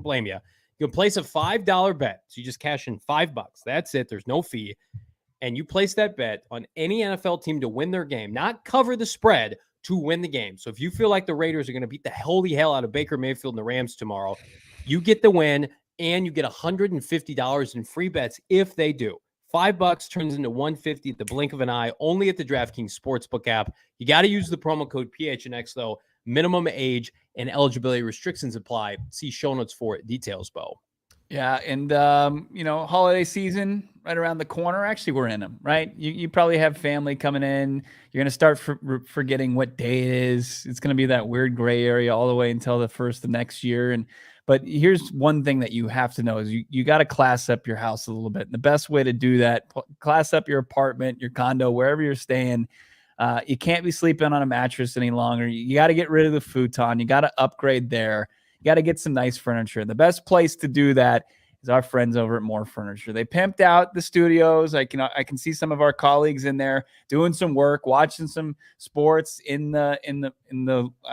blame you, You can place a $5 bet. So you just cash in $5. That's it. There's no fee. And you place that bet on any NFL team to win their game, not cover the spread, to win the game. So if you feel like the Raiders are going to beat the holy hell out of Baker Mayfield and the Rams tomorrow, you get the win and you get $150 in free bets if they do. $5 turns into $150 at the blink of an eye, only at the DraftKings Sportsbook app. You got to use the promo code PHNX, though. Minimum age and eligibility restrictions apply. See show notes for details, Bo. Yeah, and holiday season right around the corner. Actually, we're in them, right? You probably have family coming in. You're going to start forgetting what day it is. It's going to be that weird gray area all the way until the first of next year. But here's one thing that you have to know is you got to class up your house a little bit. And the best way to do that, class up your apartment, your condo, wherever you're staying. You can't be sleeping on a mattress any longer. You got to get rid of the futon. You got to upgrade there. You got to get some nice furniture. The best place to do that is our friends over at More Furniture. They pimped out the studios. I can see some of our colleagues in there doing some work, watching some sports in the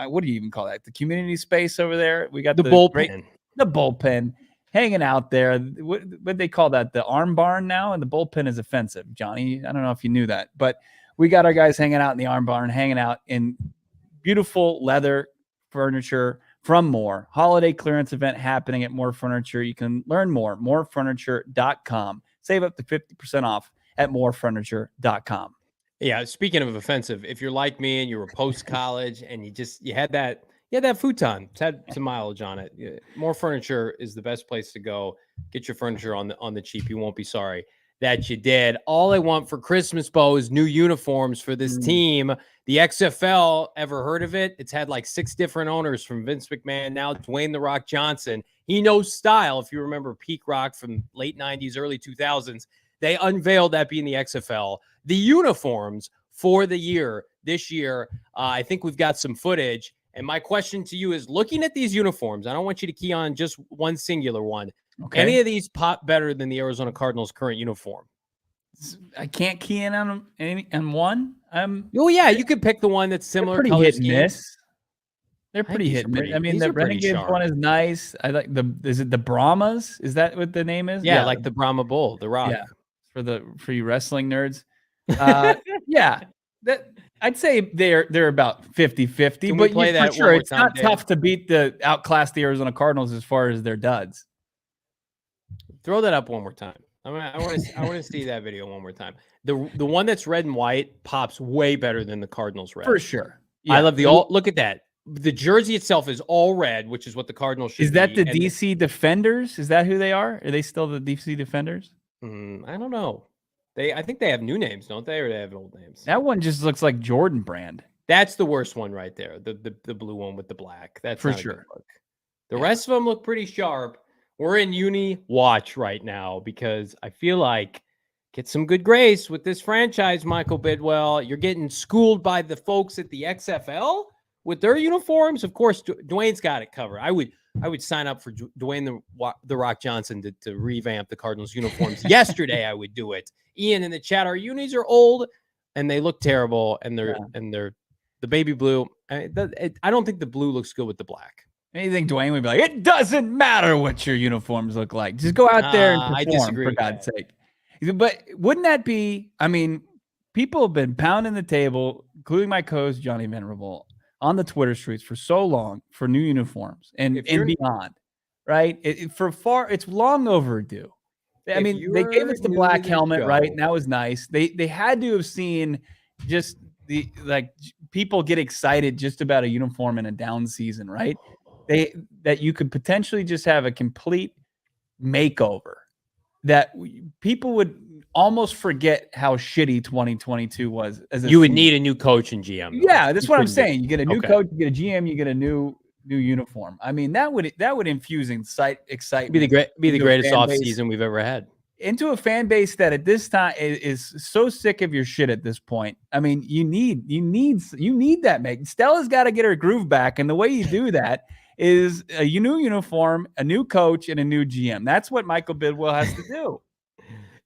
what do you even call that? The community space over there. We got the bullpen. The bullpen hanging out there. What they call that? The arm barn now, and the bullpen is offensive. Johnny, I don't know if you knew that, but we got our guys hanging out in the arm barn, hanging out in beautiful leather furniture from More. Holiday clearance event happening at More Furniture. You can learn more, morefurniture.com. Save up to 50% off at morefurniture.com. Yeah, speaking of offensive, if you're like me and you were post-college and you had that futon, it's had some mileage on it. More Furniture is the best place to go. Get your furniture on the cheap. You won't be sorry that you did. All I want for Christmas, Bo, is new uniforms for this team. The XFL, ever heard of it? It's had like 6 different owners, from Vince McMahon, now Dwayne "The Rock" Johnson. He knows style. If you remember Peak Rock from late 90s, early 2000s, they unveiled that being the XFL. The uniforms for the year, this year, I think we've got some footage. And my question to you is, looking at these uniforms, I don't want you to key on just one singular one. Okay. Any of these pop better than the Arizona Cardinals' current uniform? I can't key in on one. You could pick the one that's similar. They're pretty hit and miss. They're pretty hit and miss. I mean, the Renegades one is nice. I like is it the Brahmas? Is that what the name is? Yeah, like the Brahma Bull, the Rock. Yeah, for you wrestling nerds. Yeah, I'd say they're about 50-50. But play that for sure, it's not Dave? tough to outclass the Arizona Cardinals as far as their duds. Throw that up one more time. I want to see that video one more time. The one that's red and white pops way better than the Cardinals red. For sure. Yeah. I love look at that. The jersey itself is all red, which is what the Cardinals should be. Is that the DC Defenders? Is that who they are? Are they still the DC Defenders? I don't know. I think they have new names, don't they? Or they have old names? That one just looks like Jordan Brand. That's the worst one right there. The blue one with the black. That's for sure. The rest of them look pretty sharp. We're in uni watch right now because I feel like get some good grace with this franchise, Michael Bidwell. You're getting schooled by the folks at the XFL with their uniforms. Of course, Dwayne's got it covered. I would sign up for Dwayne the Rock Johnson to revamp the Cardinals uniforms. Yesterday, I would do it. Ian in the chat, our unis are old and they look terrible, and they're the baby blue. I don't think the blue looks good with the black. Anything Dwayne would be like, it doesn't matter what your uniforms look like. Just go out there and perform, I disagree for God's sake. But wouldn't that be, I mean, people have been pounding the table, including my co-host Johnny Venerable, on the Twitter streets for so long for new uniforms and beyond, right? It's long overdue. I mean, they gave us the black helmet, right? And that was nice. They had to have seen just people get excited just about a uniform in a down season, right? That you could potentially just have a complete makeover that people would almost forget how shitty 2022 was. You would need a new coach and GM. Though. Yeah, that's what I'm saying. You get a new coach, you get a GM, you get a new uniform. I mean, that would infuse excitement. Be the greatest offseason we've ever had. Into a fan base that at this time is so sick of your shit at this point. I mean, you need that. Stella's got to get her groove back, and the way you do that is a new uniform, a new coach, and a new GM. That's what Michael Bidwell has to do.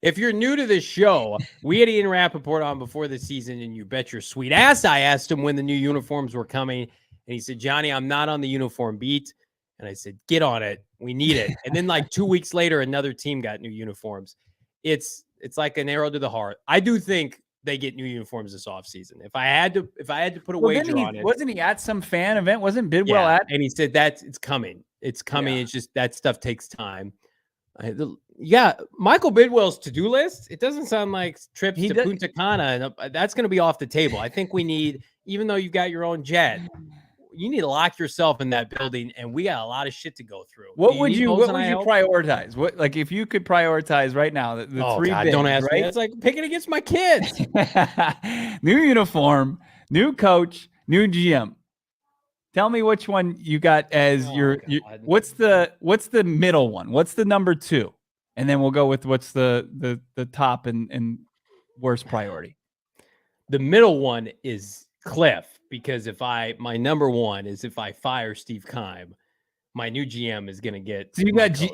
If you're new to this show, we had Ian Rappaport on before the season, and you bet your sweet ass I asked him when the new uniforms were coming, and he said, Johnny, I'm not on the uniform beat. And I said, get on it. We need it. And then like 2 weeks later, another team got new uniforms. It's like an arrow to the heart. I do think they get new uniforms this offseason. If I had to put a wager on it. Wasn't he at some fan event? Wasn't Bidwell at? And he said it's coming. It's coming. Yeah. It's just that stuff takes time. Michael Bidwell's to-do list, it doesn't sound like trips to Punta Cana. That's going to be off the table. I think we need, even though you've got your own jet, you need to lock yourself in that building, and we got a lot of shit to go through. What would you prioritize? What, like, if you could prioritize right now, the three God, bigs, don't ask right? me. It's like picking against my kids. New uniform, new coach, new GM. Tell me which one you got as your what's the middle one? What's the number 2? And then we'll go with what's the top and worst priority. The middle one is Kliff, because my number 1 is if I fire Steve Keim, my new GM is going to get. So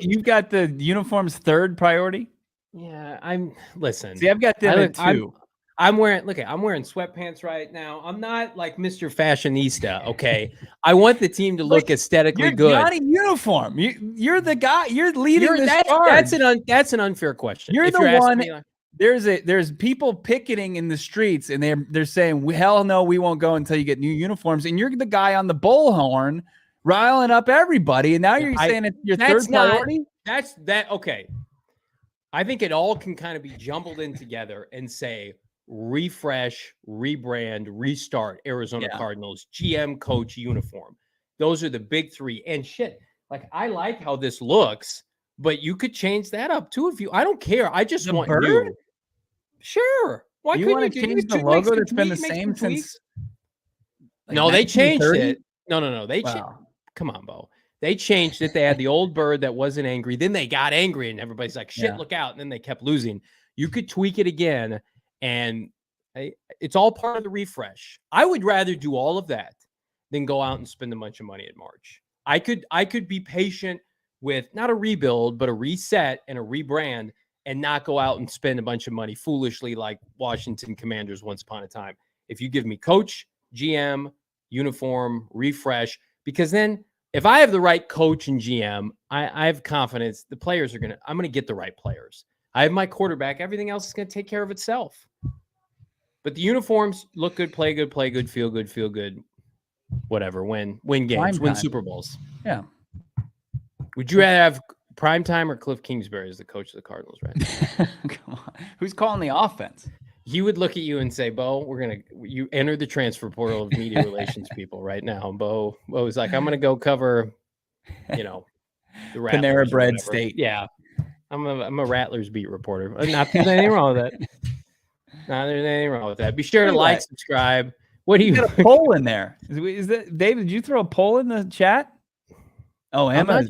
you've got the uniforms third priority? Yeah, listen. See, I've got them at 2. I'm wearing sweatpants right now. I'm not like Mr. Fashionista, okay? I want the team to look aesthetically good. Johnny Uniform. You're the guy. You're leading this charge. That's an unfair question. You're the one. There's people picketing in the streets, and they're saying, hell no, we won't go until you get new uniforms. And you're the guy on the bullhorn riling up everybody. And now you're saying it's your third priority? Okay. I think it all can kind of be jumbled in together and say, refresh, rebrand, restart Arizona Cardinals, GM, coach, uniform. Those are the big 3. And shit, like, I like how this looks, but you could change that up too I don't care. I just want new. Sure. Why couldn't you change the logo that's been the same since? No, they changed it. No. They come on, Bo. They changed it. They had the old bird that wasn't angry. Then they got angry, and everybody's like, shit, look out. And then they kept losing. You could tweak it again. And it's all part of the refresh. I would rather do all of that than go out and spend a bunch of money in March. I could be patient with not a rebuild, but a reset and a rebrand, and not go out and spend a bunch of money foolishly like Washington Commanders once upon a time. If you give me coach, GM, uniform, refresh, because then if I have the right coach and GM, I have confidence the players I'm going to get the right players. I have my quarterback. Everything else is going to take care of itself. But the uniforms look good, play good, feel good, whatever. Win games, win Super Bowls. Yeah. Would you rather have Primetime or Kliff Kingsbury as the coach of the Cardinals, right? Come on. Who's calling the offense? He would look at you and say, Bo, you enter the transfer portal of media relations people right now. And Bo is like, I'm going to go cover, the Panera Bread State. Yeah. I'm a Rattlers beat reporter. Not there's anything wrong with that. There's anything wrong with that. Be sure to like, subscribe. What do you got a poll in there? Is that David? Did you throw a poll in the chat? Oh, Emma,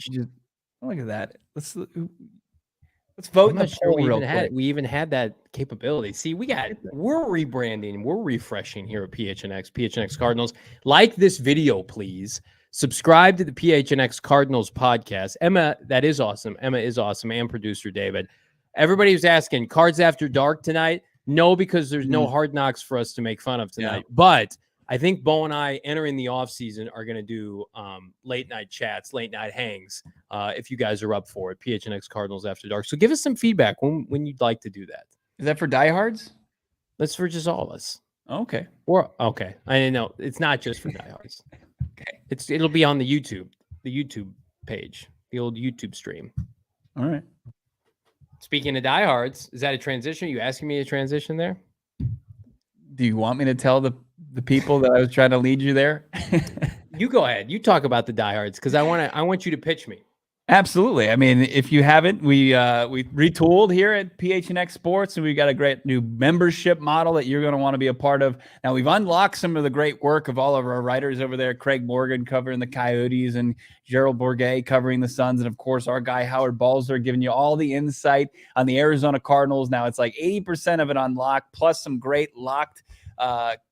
look at that. Let's vote in the poll real quick. We even had that capability. See, we're rebranding, we're refreshing here at PHNX Cardinals. Like this video, please. Subscribe to the PHNX Cardinals podcast. Emma, that is awesome. Emma is awesome. And producer David. Everybody was asking, Cards After Dark tonight? No, because there's no Hard Knocks for us to make fun of tonight. Yeah. But I think Bo and I, entering the offseason, are going to do late night chats, late night hangs, if you guys are up for it. PHNX Cardinals After Dark. So give us some feedback when you'd like to do that. Is that for diehards? That's for just all of us. Okay. Okay. I didn't know. It's not just for diehards. Okay. It'll be on the YouTube page, the old YouTube stream. All right. Speaking of diehards, is that a transition? Are you asking me a transition there? Do you want me to tell the people that I was trying to lead you there? You go ahead. You talk about the diehards, because I want you to pitch me. Absolutely. I mean, if you haven't, we retooled here at PHNX Sports, and we've got a great new membership model that you're going to want to be a part of. Now, we've unlocked some of the great work of all of our writers over there. Craig Morgan covering the Coyotes, and Gerald Bourguet covering the Suns, and of course our guy Howard Balzer giving you all the insight on the Arizona Cardinals. Now it's like 80% of it unlocked, plus some great locked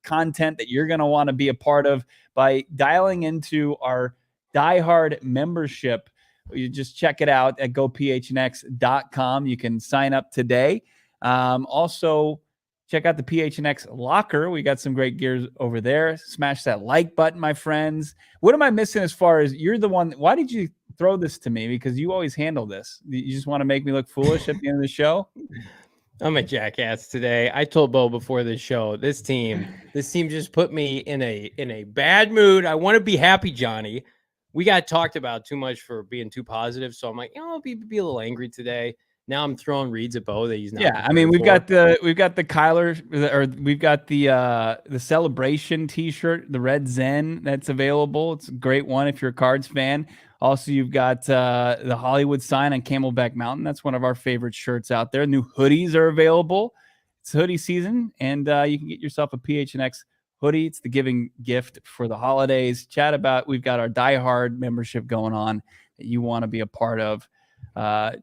content that you're going to want to be a part of by dialing into our diehard membership. You just check it out at gophnx.com. You can sign up today. Also, check out the PHNX locker. We got some great gears over there. Smash that like button, my friends. What am I missing as far as you're the one? Why did you throw this to me because you always handle this. You just want to make me look foolish at the end of the show. I'm a jackass today. I told Bo before the show, this team just put me in a bad mood. I want to be happy, Johnny. We got talked about too much for being too positive, so I'm like, I'll be a little angry today. Now I'm throwing reads at Bo that he's not. Yeah, I mean, we've got the Kyler, or we've got the celebration T-shirt, the Red Zen that's available. It's a great one if you're a Cards fan. Also, you've got the Hollywood sign on Camelback Mountain. That's one of our favorite shirts out there. New hoodies are available. It's hoodie season, and you can get yourself a PHNX hoodie. It's the giving gift for the holidays. We've got our Die Hard membership going on that you want to be a part of.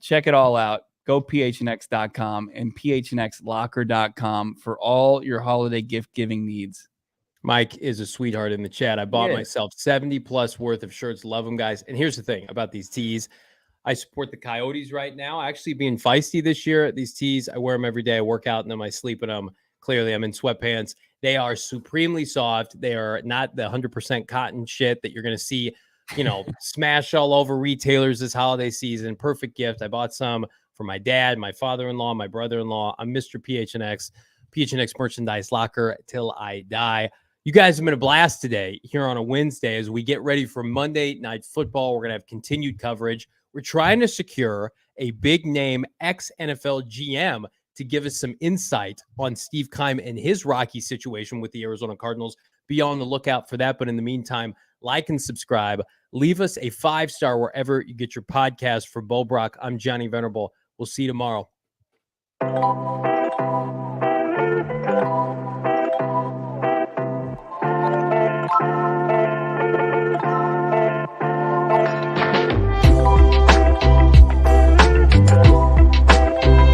Check it all out. Go PHNX.com and PHNXlocker.com for all your holiday gift giving needs. Mike is a sweetheart in the chat. I bought myself 70 plus worth of shirts. Love them, guys. And here's the thing about these tees. I support the Coyotes right now. Actually being feisty this year. These tees, I wear them every day. I work out in them. I sleep in them. Clearly, I'm in sweatpants. They are supremely soft. They are not the 100% cotton shit that you're going to see, smash all over retailers this holiday season. Perfect gift. I bought some for my dad, my father-in-law, my brother-in-law. I'm Mr. PHNX, PHNX merchandise locker till I die. You guys have been a blast today here on a Wednesday as we get ready for Monday Night Football. We're going to have continued coverage. We're trying to secure a big-name ex-NFL GM to give us some insight on Steve Keim and his rocky situation with the Arizona Cardinals. Be on the lookout for that. But in the meantime, like and subscribe. Leave us a 5-star wherever you get your podcast. For Bo Brock, I'm Johnny Venerable. We'll see you tomorrow.